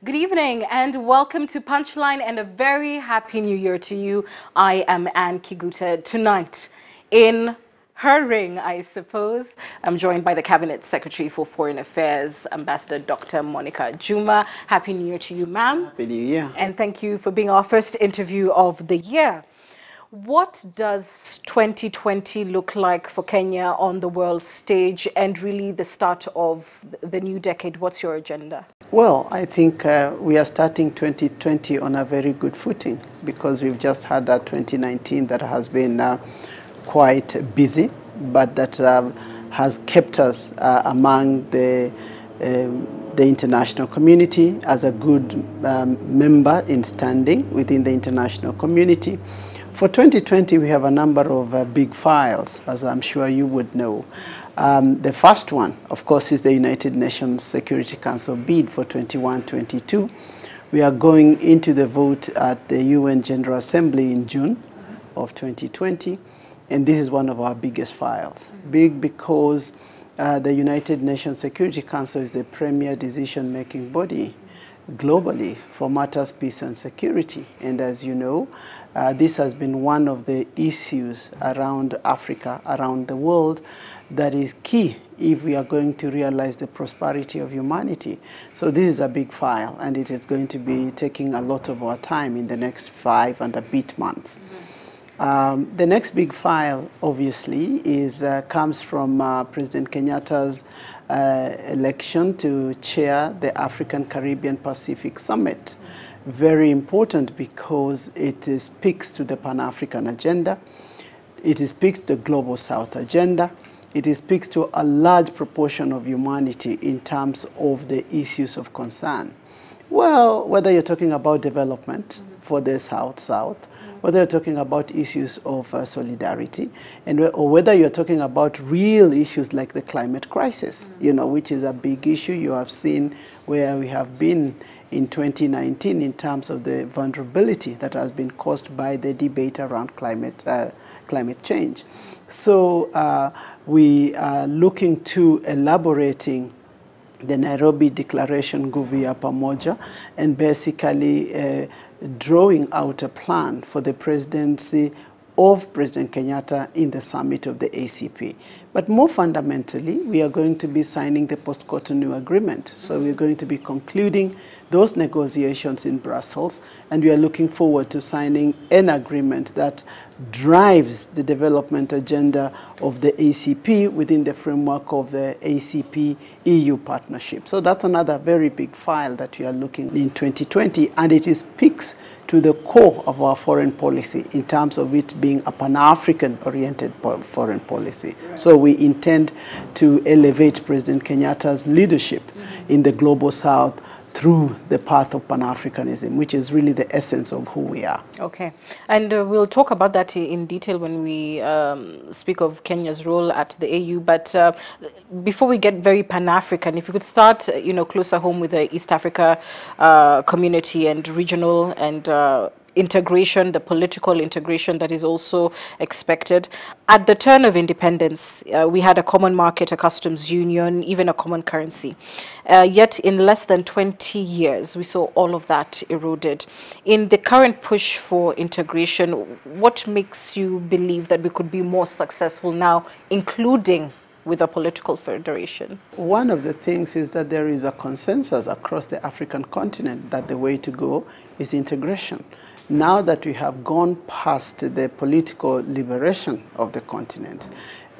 Good evening and welcome to Punchline and a very happy new year to you. I am Anne Kiguta. Tonight in her ring, I suppose, I'm joined by the Cabinet Secretary for Foreign Affairs, Ambassador Dr. Monica Juma. Happy New Year to you, ma'am. Happy New Year. And thank you for being our first interview of the year. What does 2020 look like for Kenya on the world stage and really the start of the new decade? What's your agenda? Well, I think we are starting 2020 on a very good footing because we've just had a 2019 that has been quite busy, but that has kept us among the international community as a good member in standing within the international community. For 2020, we have a number of big files, as I'm sure you would know. The first one, of course, is the United Nations Security Council bid for 21-22. We are going into the vote at the UN General Assembly in June of 2020, and this is one of our biggest files. Big because the United Nations Security Council is the premier decision-making body globally for matters peace and security. And as you know, this has been one of the issues around Africa, around the world, that is key if we are going to realize the prosperity of humanity. So this is a big file, and it is going to be taking a lot of our time in the next 5 and a bit months. The next big file, obviously, comes from President Kenyatta's election to chair the African Caribbean Pacific Summit. Very important because it speaks to the Pan-African agenda, it speaks to the Global South agenda, it speaks to a large proportion of humanity in terms of the issues of concern. Well, whether you're talking about development for the South-South, whether you're talking about issues of solidarity, or whether you're talking about real issues like the climate crisis, which is a big issue. You have seen where we have been in 2019 in terms of the vulnerability that has been caused by the debate around climate change. So we are looking to elaborating the Nairobi Declaration Nguvu ya Pamoja and basically drawing out a plan for the presidency of President Kenyatta in the summit of the ACP. But more fundamentally, we are going to be signing the post-Cotonou agreement. So we're going to be concluding those negotiations in Brussels, and we are looking forward to signing an agreement that drives the development agenda of the ACP within the framework of the ACP-EU partnership. So that's another very big file that we are looking in 2020, and it speaks to the core of our foreign policy in terms of it being a Pan-African oriented foreign policy. Right. So we intend to elevate President Kenyatta's leadership in the Global South through the path of Pan-Africanism, which is really the essence of who we are. Okay. And we'll talk about that in detail when we speak of Kenya's role at the AU. But before we get very Pan-African, if you could start, closer home with the East Africa community and regional and integration, the political integration that is also expected. At the turn of independence, we had a common market, a customs union, even a common currency. Yet in less than 20 years, we saw all of that eroded. In the current push for integration, what makes you believe that we could be more successful now, including with a political federation? One of the things is that there is a consensus across the African continent that the way to go is integration. Now that we have gone past the political liberation of the continent,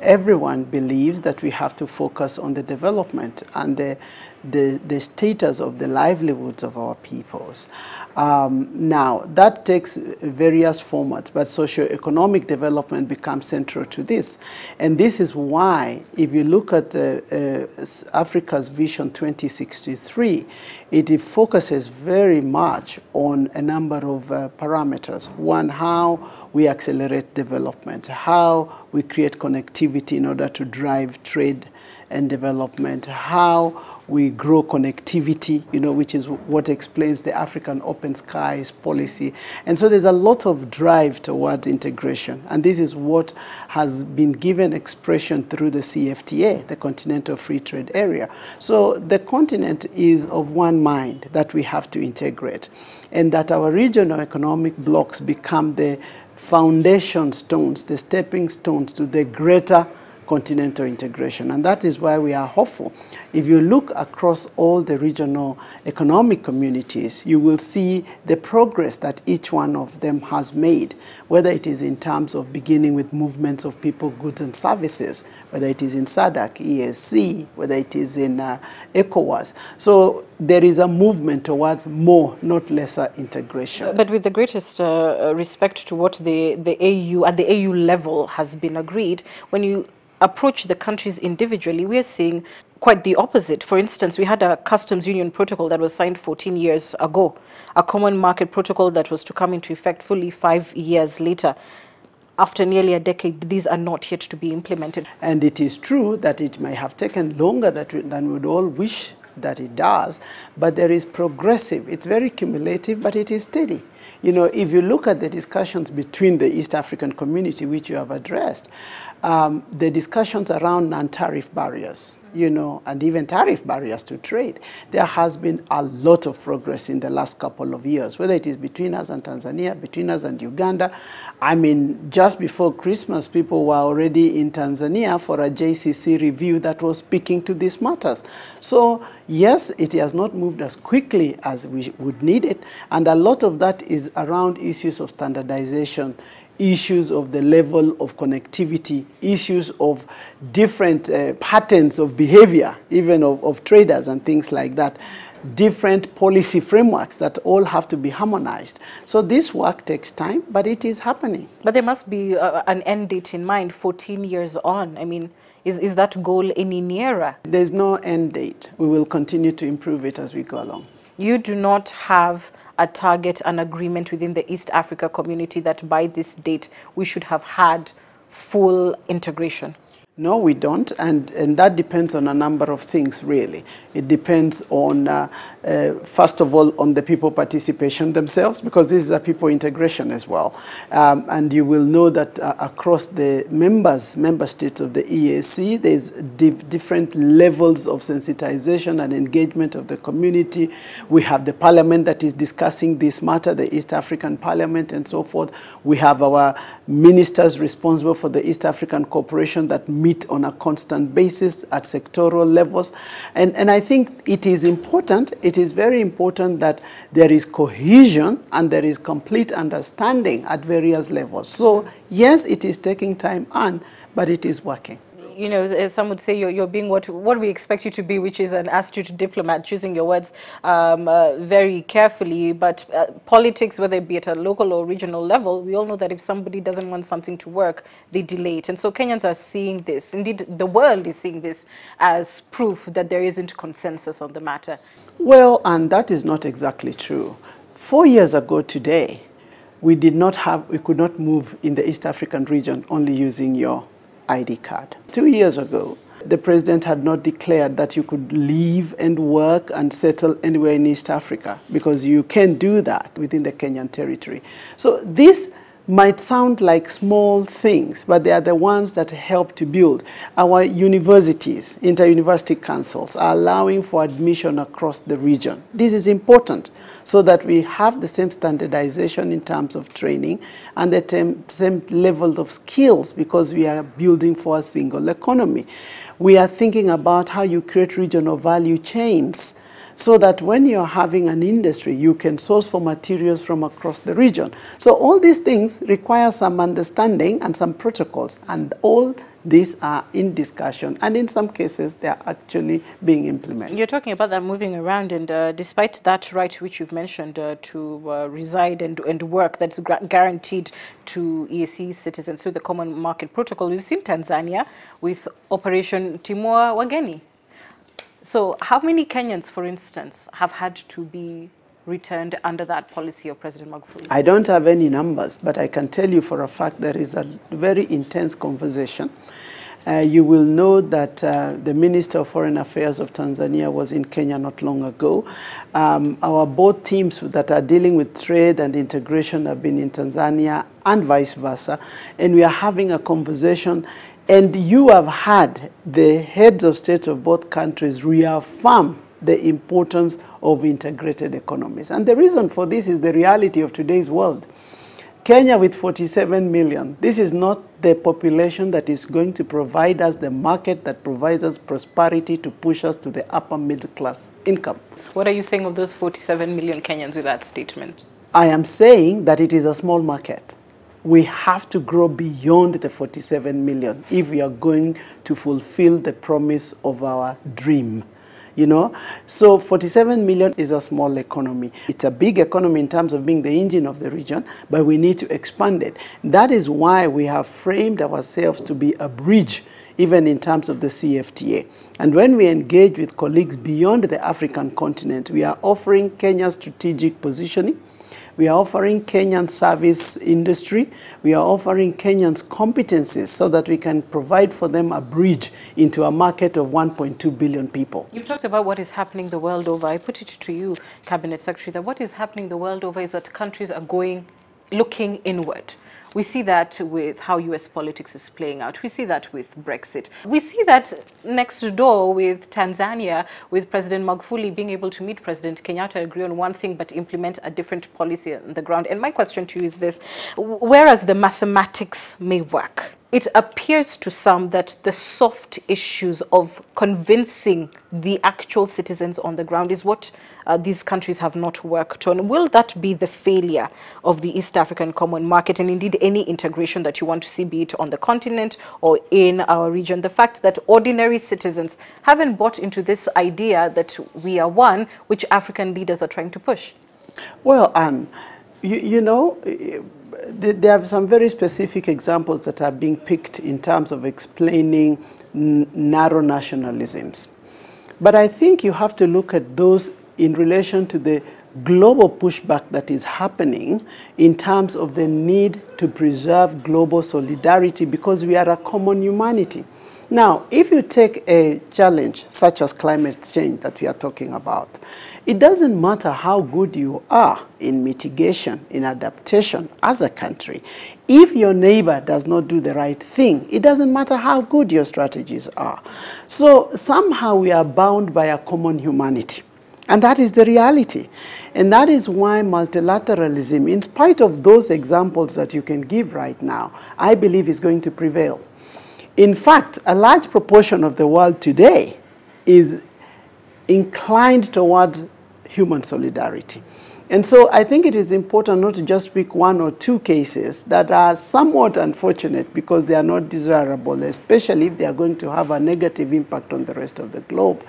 everyone believes that we have to focus on the development and the status of the livelihoods of our peoples. Now, that takes various formats, but socio-economic development becomes central to this. And this is why, if you look at Africa's Vision 2063, it focuses very much on a number of parameters. One, how we accelerate development, how we create connectivity in order to drive trade and development, how we grow connectivity, which is what explains the African Open Skies policy. And so there's a lot of drive towards integration. And this is what has been given expression through the CFTA, the Continental Free Trade Area. So the continent is of one mind that we have to integrate, and that our regional economic blocks become the foundation stones, the stepping stones to the greater continental integration. And that is why we are hopeful. If you look across all the regional economic communities, you will see the progress that each one of them has made, whether it is in terms of beginning with movements of people, goods, and services, whether it is in SADC, EAC, whether it is in ECOWAS. So there is a movement towards more, not lesser integration. But with the greatest respect to what the AU, at the AU level, has been agreed, when you approach the countries individually, we are seeing quite the opposite. For instance, we had a customs union protocol that was signed 14 years ago, a common market protocol that was to come into effect fully 5 years later. After nearly a decade, these are not yet to be implemented. And it is true that it may have taken longer than we'd all wish that it does, but there is progressive. It's very cumulative, but it is steady. If you look at the discussions between the East African community, which you have addressed, the discussions around non-tariff barriers, and even tariff barriers to trade, there has been a lot of progress in the last couple of years, whether it is between us and Tanzania, between us and Uganda. I mean, just before Christmas, people were already in Tanzania for a JCC review that was speaking to these matters. So, yes, it has not moved as quickly as we would need it, and a lot of that is around issues of standardization, issues of the level of connectivity, issues of different patterns of behavior, even of traders and things like that, different policy frameworks that all have to be harmonized. So this work takes time, but it is happening. But there must be an end date in mind, 14 years on. I mean, is that goal any nearer? There's no end date. We will continue to improve it as we go along. You do not have a target, an agreement within the East Africa community that by this date we should have had full integration? No, we don't, and that depends on a number of things, really. It depends on, first of all, on the people participation themselves, because this is a people integration as well. And you will know that across the member states of the EAC, there's different levels of sensitization and engagement of the community. We have the parliament that is discussing this matter, the East African Parliament and so forth. We have our ministers responsible for the East African Cooperation that meet on a constant basis at sectoral levels. And I think it is important, it is very important that there is cohesion and there is complete understanding at various levels. So yes, it is taking time but it is working. Some would say you're being what we expect you to be, which is an astute diplomat, choosing your words very carefully. But politics, whether it be at a local or regional level, we all know that if somebody doesn't want something to work, they delay it. And so Kenyans are seeing this. Indeed, the world is seeing this as proof that there isn't consensus on the matter. Well, and that is not exactly true. 4 years ago today, we could not move in the East African region only using your ID card. 2 years ago, the president had not declared that you could live and work and settle anywhere in East Africa, because you can do that within the Kenyan territory. So this might sound like small things, but they are the ones that help to build. Our universities, inter-university councils, are allowing for admission across the region. This is important so that we have the same standardization in terms of training and the same level of skills, because we are building for a single economy. We are thinking about how you create regional value chains, so that when you're having an industry, you can source for materials from across the region. So all these things require some understanding and some protocols, and all these are in discussion, and in some cases, they are actually being implemented. You're talking about that moving around, and despite that right which you've mentioned to reside and work that's guaranteed to EAC citizens through the Common Market Protocol, we've seen Tanzania with Operation Timua Wageni. So how many Kenyans, for instance, have had to be returned under that policy of President Magufuli? I don't have any numbers, but I can tell you for a fact there is a very intense conversation. You will know that the Minister of Foreign Affairs of Tanzania was in Kenya not long ago. Our board teams that are dealing with trade and integration have been in Tanzania and vice versa. And we are having a conversation. And you have had the heads of state of both countries reaffirm the importance of integrated economies. And the reason for this is the reality of today's world. Kenya with 47 million, this is not the population that is going to provide us the market that provides us prosperity to push us to the upper middle class income. What are you saying of those 47 million Kenyans with that statement? I am saying that it is a small market. We have to grow beyond the 47 million if we are going to fulfill the promise of our dream. You know, so 47 million is a small economy. It's a big economy in terms of being the engine of the region, but we need to expand it. That is why we have framed ourselves to be a bridge, even in terms of the CFTA. And when we engage with colleagues beyond the African continent, we are offering Kenya's strategic positioning. We are offering Kenyan service industry. We are offering Kenyans competencies so that we can provide for them a bridge into a market of 1.2 billion people. You've talked about what is happening the world over. I put it to you, Cabinet Secretary, that what is happening the world over is that countries are looking inward. We see that with how US politics is playing out. We see that with Brexit. We see that next door with Tanzania, with President Magufuli being able to meet President Kenyatta, agree on one thing, but implement a different policy on the ground. And my question to you is this: whereas the mathematics may work, it appears to some that the soft issues of convincing the actual citizens on the ground is what these countries have not worked on. Will that be the failure of the East African Common Market, and indeed any integration that you want to see, be it on the continent or in our region? The fact that ordinary citizens haven't bought into this idea that we are one, which African leaders are trying to push. Well, Anne, you know, there are some very specific examples that are being picked in terms of explaining narrow nationalisms. But I think you have to look at those in relation to the global pushback that is happening in terms of the need to preserve global solidarity because we are a common humanity. Now, if you take a challenge such as climate change that we are talking about, it doesn't matter how good you are in mitigation, in adaptation as a country. If your neighbor does not do the right thing, it doesn't matter how good your strategies are. So somehow we are bound by a common humanity. And that is the reality. And that is why multilateralism, in spite of those examples that you can give right now, I believe is going to prevail. In fact, a large proportion of the world today is inclined towards human solidarity. And so I think it is important not to just pick one or two cases that are somewhat unfortunate because they are not desirable, especially if they are going to have a negative impact on the rest of the globe,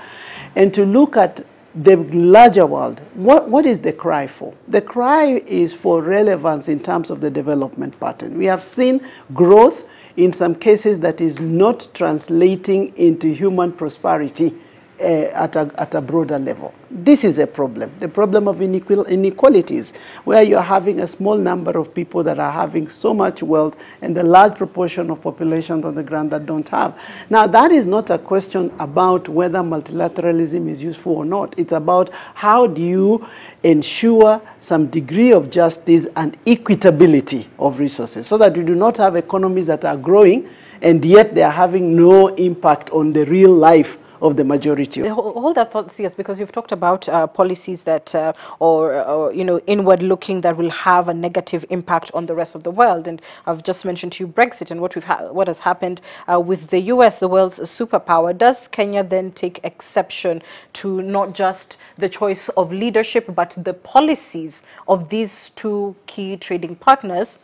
and to look at the larger world. What is the cry for? The cry is for relevance in terms of the development pattern. We have seen growth in some cases that is not translating into human prosperity at a broader level. This is a problem, the problem of inequalities, where you're having a small number of people that are having so much wealth and the large proportion of populations on the ground that don't have. Now, that is not a question about whether multilateralism is useful or not. It's about how do you ensure some degree of justice and equitability of resources so that we do not have economies that are growing and yet they are having no impact on the real life of the majority. Hold that thought, CS, because you've talked about policies that, you know, inward-looking that will have a negative impact on the rest of the world. And I've just mentioned to you Brexit and what has happened with the US, the world's superpower. Does Kenya then take exception to not just the choice of leadership, but the policies of these two key trading partners,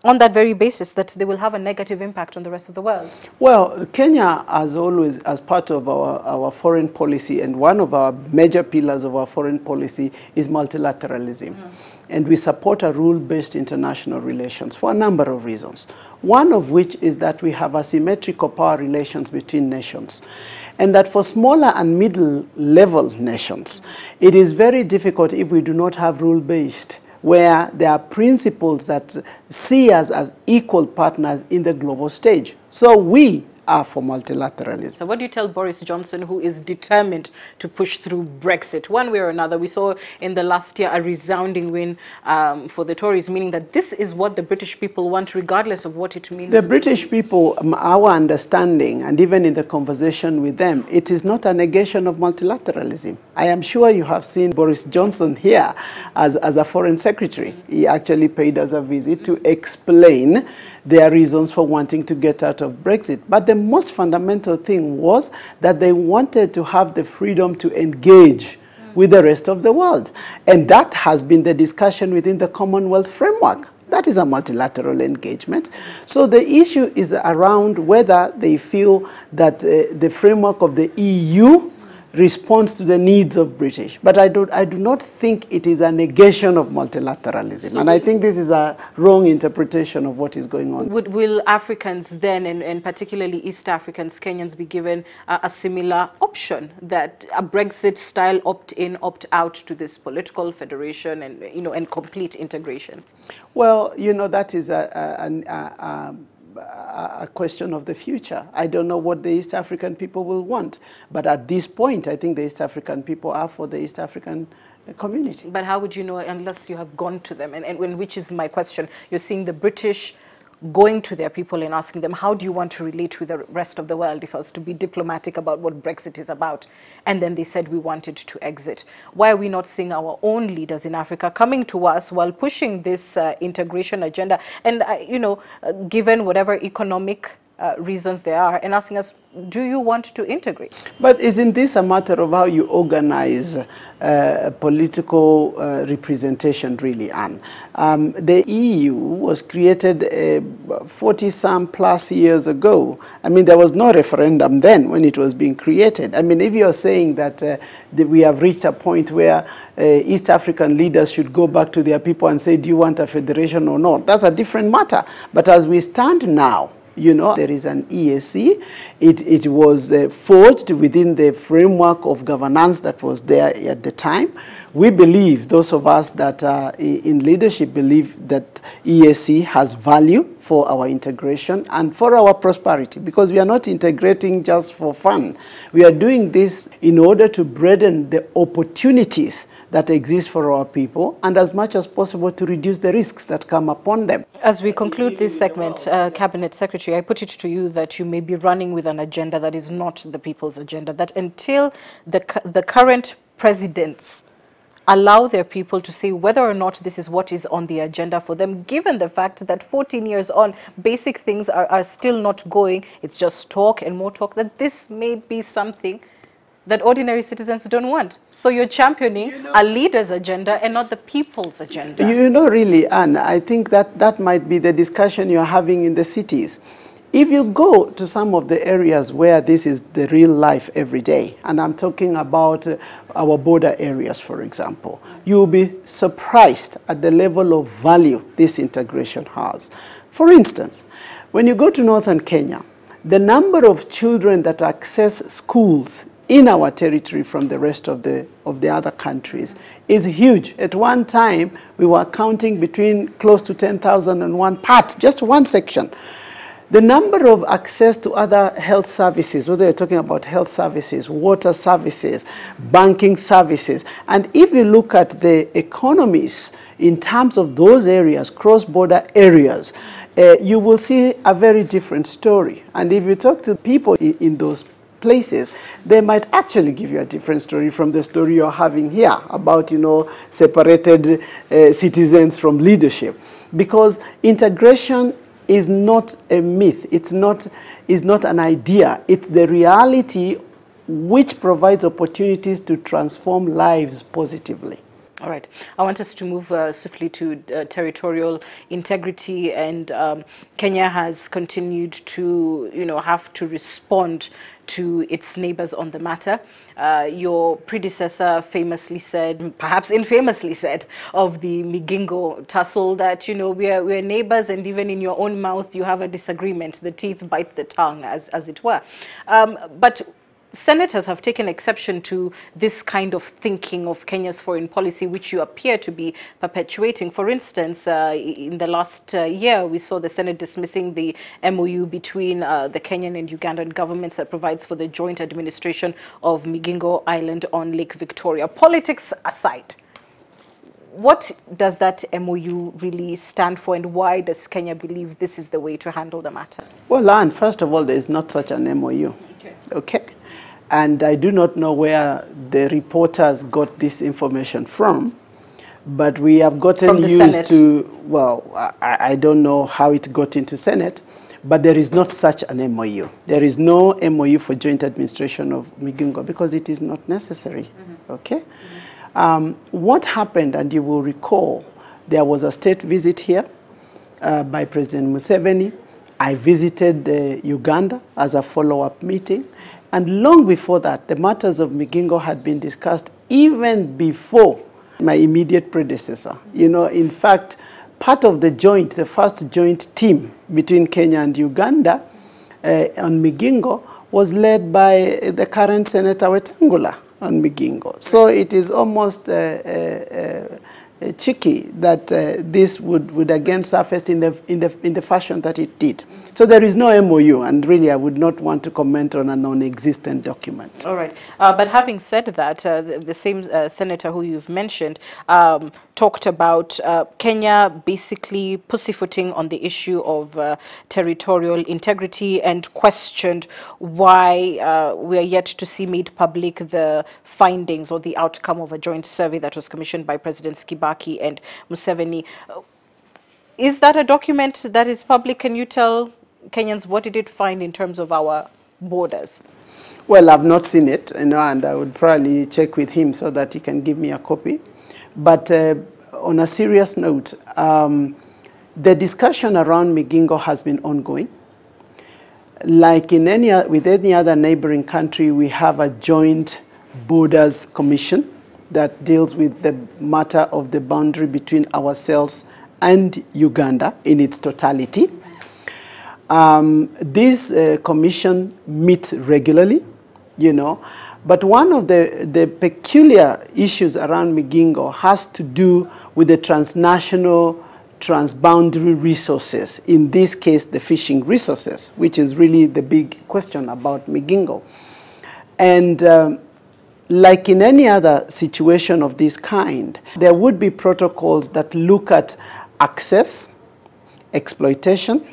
on that very basis that they will have a negative impact on the rest of the world? Well, Kenya, as always, as part of our foreign policy, and one of our major pillars of our foreign policy is multilateralism. And we support a rule-based international relations for a number of reasons. One of which is that we have asymmetrical power relations between nations. And that for smaller and middle-level nations, it is very difficult if we do not have rule-based, where there are principles that see us as equal partners in the global stage. So we, are for multilateralism. So what do you tell Boris Johnson, who is determined to push through Brexit one way or another? We saw in the last year a resounding win for the Tories, meaning that this is what the British people want, regardless of what it means. The British people, our understanding, and even in the conversation with them, it is not a negation of multilateralism. I am sure you have seen Boris Johnson here as a foreign secretary. He actually paid us a visit to explain their reasons for wanting to get out of Brexit. But the most fundamental thing was that they wanted to have the freedom to engage with the rest of the world. And that has been the discussion within the Commonwealth framework. That is a multilateral engagement. So the issue is around whether they feel that the framework of the EU responds to the needs of British. But I do not think it is a negation of multilateralism. So, and I think this is a wrong interpretation of what is going on. Will Africans then, and particularly East Africans, Kenyans, be given a similar option, that a Brexit-style opt-in, opt-out to this political federation and, and complete integration? Well, that is a question of the future. I don't know what the East African people will want. But at this point, I think the East African people are for the East African community. But how would you know unless you have gone to them? And which is my question. You're seeing the British going to their people and asking them, how do you want to relate with the rest of the world, if I was to be diplomatic about what Brexit is about? And then they said we wanted to exit. Why are we not seeing our own leaders in Africa coming to us while pushing this integration agenda? And, given whatever economic reasons there are, and asking us, do you want to integrate? But isn't this a matter of how you organize political representation, really, Anne? The EU was created 40-some plus years ago. I mean, there was no referendum then when it was being created. I mean, if you're saying that we have reached a point where East African leaders should go back to their people and say, do you want a federation or not? That's a different matter. But as we stand now, there is an EAC. It was forged within the framework of governance that was there at the time. We believe, those of us that are in leadership believe that EAC has value for our integration and for our prosperity, because we are not integrating just for fun. We are doing this in order to broaden the opportunities that exist for our people and as much as possible to reduce the risks that come upon them. As we conclude this segment, Cabinet Secretary, I put it to you that you may be running with an agenda that is not the people's agenda, that until the current presidents allow their people to say whether or not this is what is on the agenda for them, given the fact that 14 years on, basic things are still not going, it's just talk and more talk, that this may be something that ordinary citizens don't want. So you're championing a leader's agenda and not the people's agenda. Really, Anne, I think that might be the discussion you're having in the cities. If you go to some of the areas where this is the real life every day, and I'm talking about our border areas, for example, you'll be surprised at the level of value this integration has. For instance, when you go to northern Kenya, the number of children that access schools in our territory from the rest of the other countries is huge. At one time, we were counting between close to 10,000 and one part, just one section. The number of access to other health services, whether you're talking about health services, water services, banking services, and if you look at the economies in terms of those areas, cross-border areas, you will see a very different story. And if you talk to people in those places, they might actually give you a different story from the story you're having here about, separated citizens from leadership. Because integration is not a myth. It's not an idea. It's the reality which provides opportunities to transform lives positively. All right. I want us to move swiftly to territorial integrity, and Kenya has continued to, have to respond to its neighbors on the matter. Your predecessor famously said, perhaps infamously said, of the Migingo tussle that, we're neighbors, and even in your own mouth you have a disagreement. The teeth bite the tongue, as it were. But senators have taken exception to this kind of thinking of Kenya's foreign policy, which you appear to be perpetuating. For instance, in the last year, we saw the Senate dismissing the MOU between the Kenyan and Ugandan governments that provides for the joint administration of Migingo Island on Lake Victoria. Politics aside, what does that MOU really stand for, and why does Kenya believe this is the way to handle the matter? Well, Anne, first of all, there is not such an MOU. Okay. And I do not know where the reporters got this information from, but we have gotten used Senate. to, well, I don't know how it got into Senate, but there is not such an MOU. There is no MOU for joint administration of Migingo because it is not necessary. Okay? What happened, and you will recall, there was a state visit here by President Museveni. I visited Uganda as a follow-up meeting. And long before that, the matters of Migingo had been discussed even before my immediate predecessor. You know, in fact, part of the first joint team between Kenya and Uganda on Migingo was led by the current Senator Wetangula on Migingo. So it is almost cheeky that this would again surface in the fashion that it did. So there is no MOU, and really I would not want to comment on a non-existent document. All right. But having said that, the same senator who you've mentioned talked about Kenya basically pussyfooting on the issue of territorial integrity and questioned why we are yet to see made public the findings or the outcome of a joint survey that was commissioned by Presidents Kibaki and Museveni. Is that a document that is public? Can you tell Kenyans what did it find in terms of our borders? Well, I've not seen it, you know, and I would probably check with him so that he can give me a copy. But on a serious note, the discussion around Migingo has been ongoing. Like with any other neighboring country, we have a joint borders commission that deals with the matter of the boundary between ourselves and Uganda in its totality. This commission meets regularly, you know, but one of the peculiar issues around Migingo has to do with the transnational, transboundary resources, in this case the fishing resources, which is really the big question about Migingo. And like in any other situation of this kind, there would be protocols that look at access, exploitation,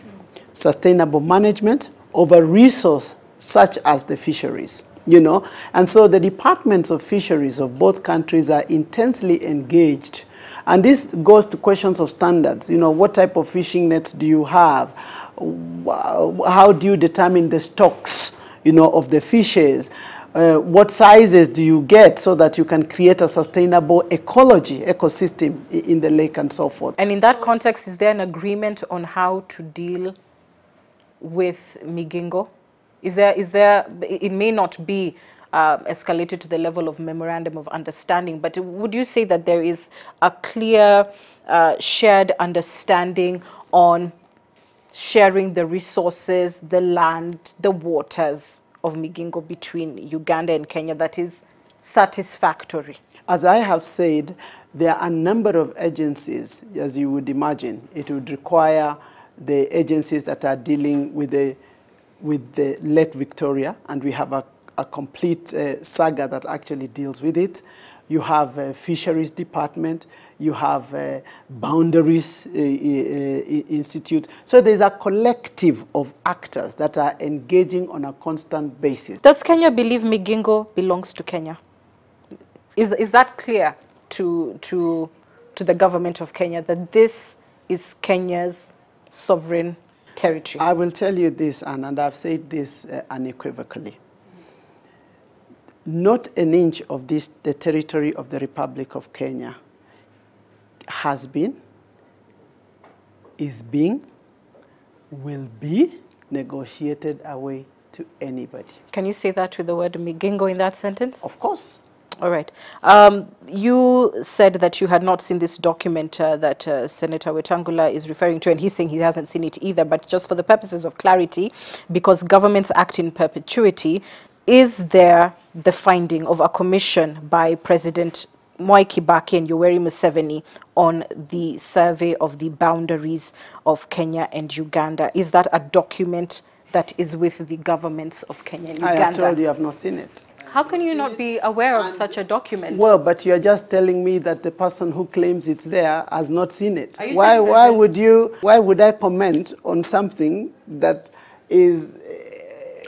sustainable management of a resource such as the fisheries, you know. And so the departments of fisheries of both countries are intensely engaged. And this goes to questions of standards. You know, what type of fishing nets do you have? How do you determine the stocks, you know, of the fishes? What sizes do you get so that you can create a sustainable ecosystem in the lake and so forth? And in that context, is there an agreement on how to deal with Migingo? Is there, it may not be escalated to the level of memorandum of understanding, but would you say that there is a clear shared understanding on sharing the resources, the land, the waters of Migingo between Uganda and Kenya that is satisfactory? As I have said, there are a number of agencies, as you would imagine. It would require the agencies that are dealing with the Lake Victoria, and we have a complete saga that actually deals with it. You have a fisheries department, you have boundaries institute. So there's a collective of actors that are engaging on a constant basis. Does Kenya believe Migingo belongs to Kenya? Is that clear to the government of Kenya that this is Kenya's sovereign territory? I will tell you this, Anne, and I've said this unequivocally. Not an inch of the territory of the Republic of Kenya has been, is being, will be negotiated away to anybody. Can you say that with the word Migingo in that sentence? Of course. All right. You said that you had not seen this document that Senator Wetangula is referring to, and he's saying he hasn't seen it either, but just for the purposes of clarity, because governments act in perpetuity, is there the finding of a commission by President Mwai Kibaki and Yoweri Museveni on the survey of the boundaries of Kenya and Uganda? Is that a document that is with the governments of Kenya and Uganda? I have told you I have not seen it. How can you not be aware of such a document? Well, but you're just telling me that the person who claims it's there has not seen it. Why would I comment on something that is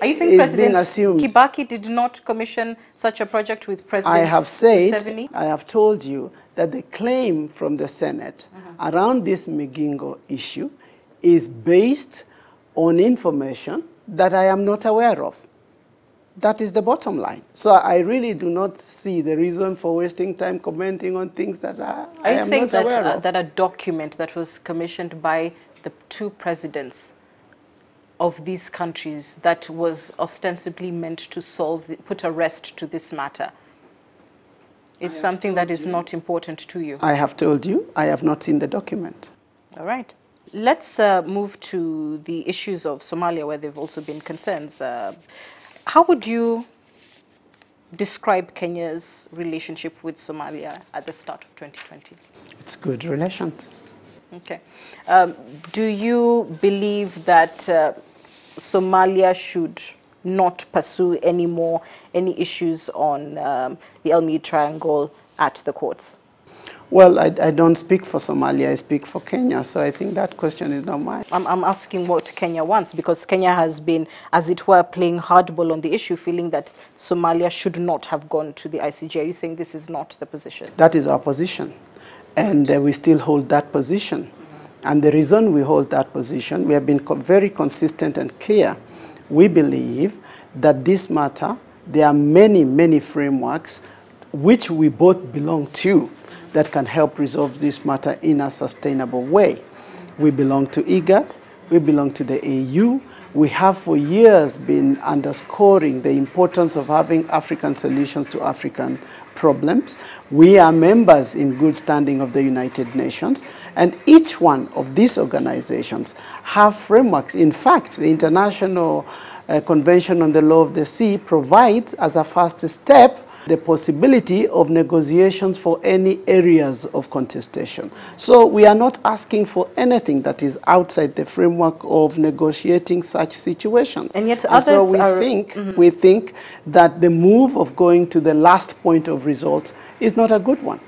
Are you saying President being assumed? Kibaki did not commission such a project with President Museveni? I have told you that the claim from the Senate around this Migingo issue is based on information that I am not aware of. That is the bottom line. So I really do not see the reason for wasting time commenting on things that I am not aware of. That a document that was commissioned by the two presidents of these countries that was ostensibly meant to put a rest to this matter is something that is not important to you? I have told you, I have not seen the document. All right. Let's move to the issues of Somalia, where there have also been concerns. How would you describe Kenya's relationship with Somalia at the start of 2020? It's good relations. Okay. Do you believe that Somalia should not pursue any issues on the Elmi Triangle at the courts? Well, I don't speak for Somalia, I speak for Kenya, so I think that question is not mine. I'm asking what Kenya wants, because Kenya has been, as it were, playing hardball on the issue, feeling that Somalia should not have gone to the ICJ. Are you saying this is not the position? That is our position, and we still hold that position. And the reason we hold that position, we have been very consistent and clear. We believe that this matter, there are many, many frameworks which we both belong to that can help resolve this matter in a sustainable way. We belong to IGAD, we belong to the AU. We have for years been underscoring the importance of having African solutions to African problems. We are members in good standing of the United Nations, and each one of these organizations have frameworks. In fact, the International Convention on the Law of the Sea provides, as a first step, the possibility of negotiations for any areas of contestation. So we are not asking for anything that is outside the framework of negotiating such situations. And yet so we think that the move of going to the last point of result is not a good one.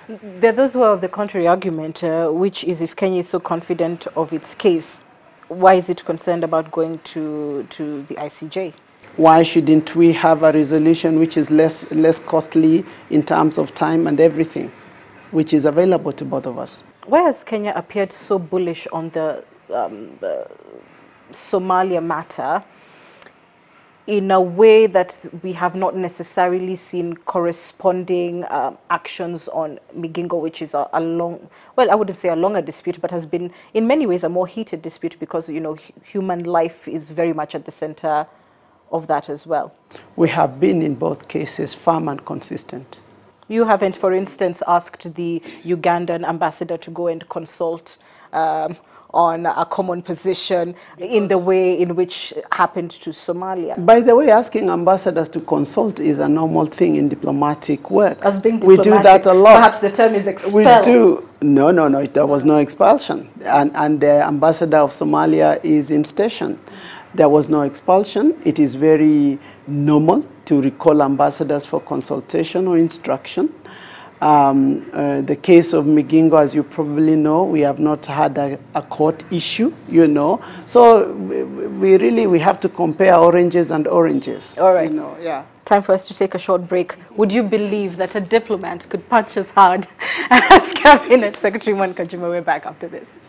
There are those who have the contrary argument, which is, if Kenya is so confident of its case, why is it concerned about going to the ICJ? Why shouldn't we have a resolution which is less costly in terms of time and everything, which is available to both of us? Why has Kenya appeared so bullish on the Somalia matter in a way that we have not necessarily seen corresponding actions on Migingo, which is a long, well, I wouldn't say a longer dispute, but has been in many ways a more heated dispute, because, you know, human life is very much at the center of that as well? We have been in both cases firm and consistent. You haven't, for instance, asked the Ugandan ambassador to go and consult on a common position in the way in which happened to Somalia? By the way, asking ambassadors to consult is a normal thing in diplomatic work. As being diplomatic, we do that a lot. Perhaps the term is expel. We do. No, there was no expulsion. And the ambassador of Somalia is in station. There was no expulsion. It is very normal to recall ambassadors for consultation or instruction. The case of Migingo, as you probably know, we have not had a court issue, you know. So we have to compare oranges and oranges. All right. You know, yeah. Time for us to take a short break. Would you believe that a diplomat could punch as hard as Cabinet Secretary Juma? We're back after this.